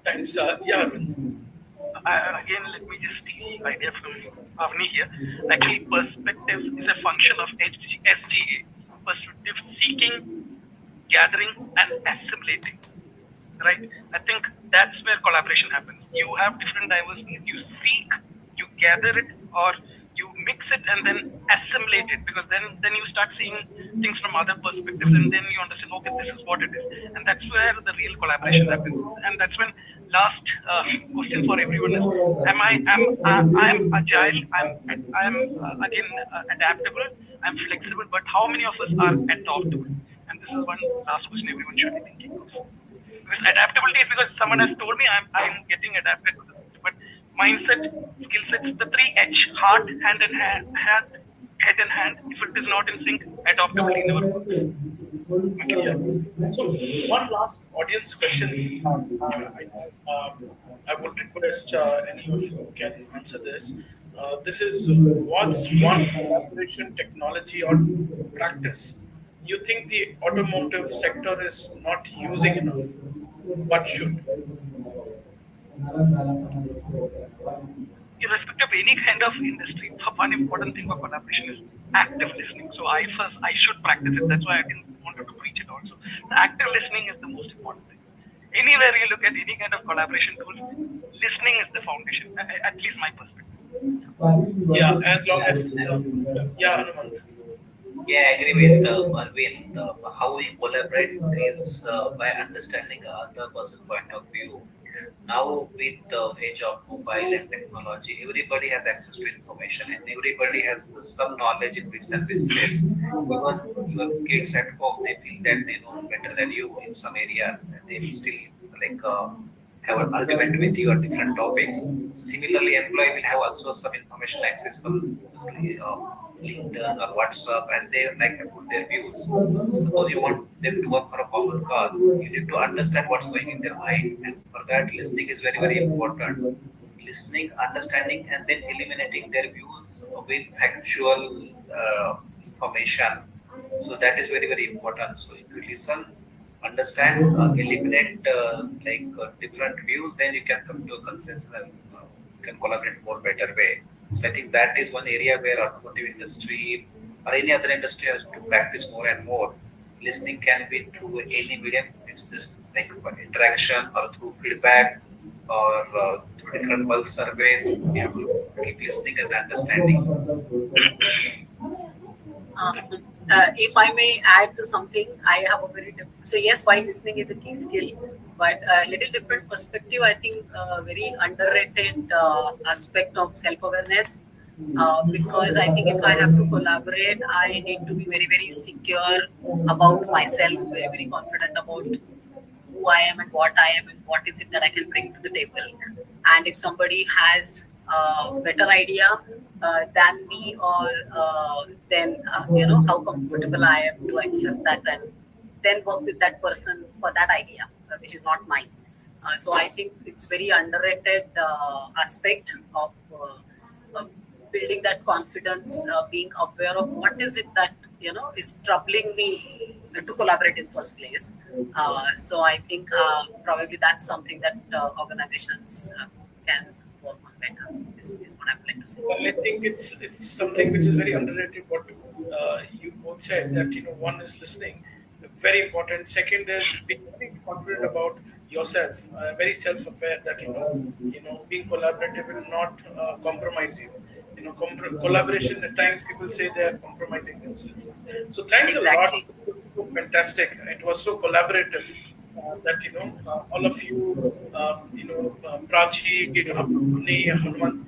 Thanks. Yeah, Arvind. Again, let me just steal the idea from Avni here. Actually, perspective is a function of SGA, perspective seeking, gathering, and assimilating. Right? I think that's where collaboration happens. You have different diverse needs. You seek, you gather it, or you mix it and then assimilate it, because then you start seeing things from other perspectives, and then you understand, okay, this is what it is, and that's where the real collaboration happens. And that's when last question for everyone is: I'm agile, I'm again adaptable, I'm flexible, but how many of us are adaptable? And this is one last question everyone should be thinking of. Because adaptability is because someone has told me I'm getting adapted to this. But mindset, skill sets, the three H, heart, hand in hand, head in hand. If it is not in sync, adaptability never works. Yeah. So one last audience question. I would request any of you can answer this. This is what's one collaboration technology or practice you think the automotive sector is not using enough, but should? Irrespective of any kind of industry, the one important thing for collaboration is active listening. So I should practice it. That's why I didn't wanted to preach it also. The active listening is the most important thing. Anywhere you look at any kind of collaboration tool, listening is the foundation, at least my perspective. Yeah, as long Yeah, as yeah, Hanuman. yeah, I agree with Arvind. How we collaborate is by understanding other person's point of view. Now, with the age of mobile and technology, everybody has access to information and everybody has some knowledge in bits and pieces. Even your kids at home, they feel that they know better than you in some areas, and they will still like have an argument with you on different topics. Similarly, employee will have also some information access, some uh, LinkedIn or WhatsApp, and they like to put their views. Suppose you want them to work for a common cause, you need to understand what's going in their mind, and for that, listening is very, very important. Listening, understanding, and then eliminating their views with factual information. So that is very, very important. So if you listen, understand, eliminate different views, then you can come to a consensus and can collaborate more better way. So I think that is one area where automotive industry or any other industry has to practice more and more. Listening can be through any medium. It's just like interaction or through feedback or through different bulk surveys. We have to keep listening and understanding. Uh, if I may add to something, I have a very so yes, while listening is a key skill, but a little different perspective. I think very underrated aspect of self-awareness. Because I think if I have to collaborate, I need to be very, very secure about myself, very, very confident about who I am and what I am and what is it that I can bring to the table. And if somebody has a better idea than me, or then how comfortable I am to accept that and then work with that person for that idea, which is not mine. So I think it's very underrated aspect of building that confidence, being aware of what is it that is troubling me to collaborate in first place. So I think probably that's something that organizations can work on better. Is what I would like to say. Well, I think it's something which is very underrated. What you both said, that one is listening, very important. Second is being very confident about yourself, very self-aware that being collaborative will not compromise you. Collaboration at times people say they are compromising themselves. So thanks a lot. Exactly. It was so fantastic. It was so collaborative. That all of you, Prachi, Apni, Hanuman,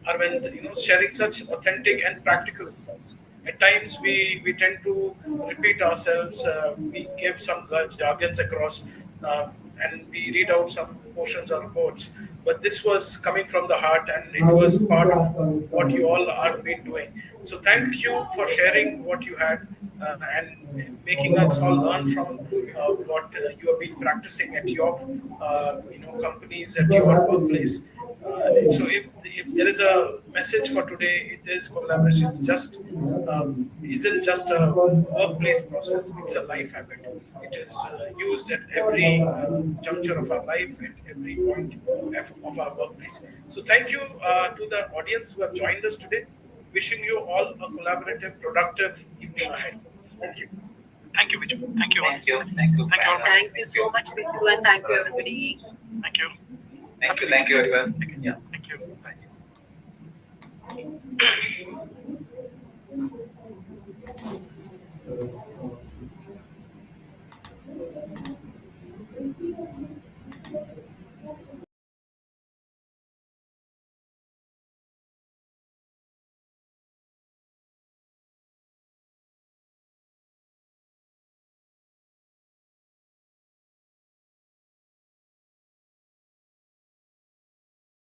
Arvind, sharing such authentic and practical insights. At times we tend to repeat ourselves. We give some jargons across, and we read out some portions or quotes. But this was coming from the heart, and it was part of what you all are been doing. So thank you for sharing what you had, and making us all learn from what you have been practicing at your companies, at your workplace. So if there is a message for today, it is collaboration. It's just isn't just a workplace process. It's a life habit. It is used at every juncture of our life, at every point of our workplace. So thank you to the audience who have joined us today. Wishing you all a collaborative, productive evening ahead. Thank you. Thank you, Vijay. Thank you. Thank you. Thank you. Thank you all. Thank you so much, Bittu, and thank you, everybody. Thank you. Thank you. Thank you, everyone. Yeah. Thank you. Bye.